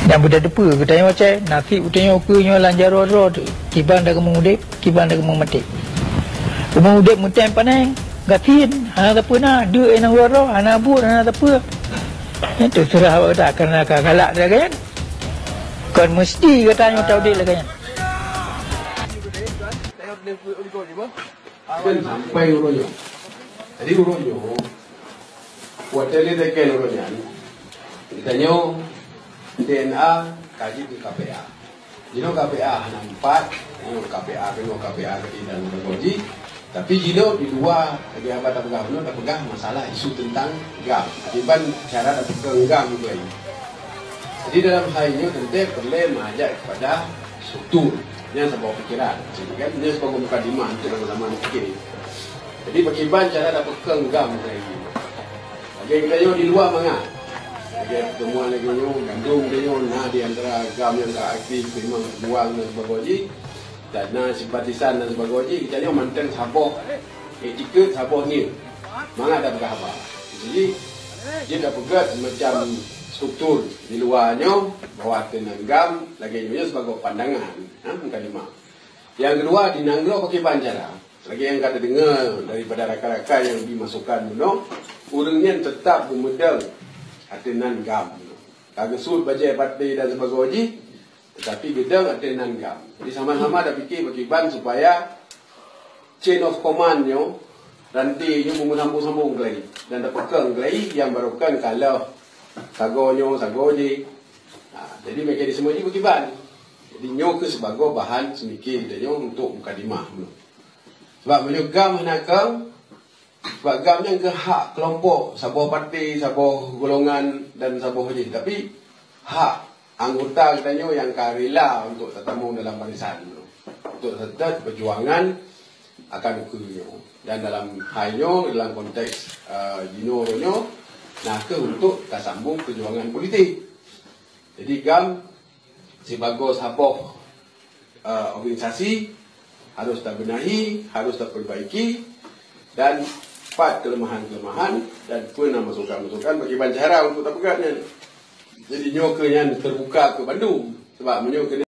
Yang budak depa bertanya macam nasi utanya okunya lanjaro tu kiban dah kemudip kiban dah kemati. Kemudip mutan panang gatin ana apa na dia enang roro ana bu ana apa. Itu serah awak tak kena galak dah kan. Kon mesti katanya tahu dia lah kan. Sampai uronyo. Jadi uronyo buat teletekan uronyo. Ditanya DNA kaji ke KPA. Jino KPA hanya 4, jino KPA dan bergoji. Tapi jino di luar lagi apa tak pegang, tak pegang masalah isu tentang GAM. Akibat cara tak pegang GAM itu lagi. Jadi dalam hal ini tentu perlu mengajak kepada struktur yang sebuah pikiran. Kan ini sebagai muka demand untuk lama-lama fikir. Jadi bagaimana cara tak pegang GAM itu lagi. Lagi kita di luar mengah. Dia pertemuan lagi gandung dia di antara GAM yang tak aktif memang buang dan sebagainya dan simpatisan dan sebagainya kita ni mantan sabah etiket sabah ni mana tak pegang apa jadi dia dah pegang macam struktur di luarnya bahawa dengan GAM lagi dia sebagai pandangan bukan lima yang kedua di Nanggro pakai bancara lagi yang kata dengar daripada rakan-rakan yang dimasukkan dulu urangnya tetap memedang atenan GAM. Kagak sud baca parti dan sebagainya, tetapi gedang atenan GAM. Jadi sama-sama dah fikir bagaimana supaya chain of command-nya rantai-nya sambung-sambung lagi dan dapat pegang lagi yang barukan kalau sagonya sagoji. Jadi mekanisme ini bagaimana? Jadi nyo ke sebagai bahan semikir dia untuk mukadimah. Sebab menyo GAM nakang sebab GAM yang ke hak kelompok, sebuah parti, sebuah golongan dan sebuah haji. Tapi hak anggota katanya yang rela untuk tetamu dalam barisan. Untuk tetap perjuangan akan ukurnya. Dan dalam halnya, dalam konteks Jino-nya, nak untuk tersambung perjuangan politik. Jadi GAM sebagai sebuah organisasi harus terbenahi, harus terperbaiki dan kelemahan-kelemahan dan pernah masukan-masukan bagaimana cara untuk terpegaknya. Jadi nyoke yang terbuka ke Bandung sebab menyoke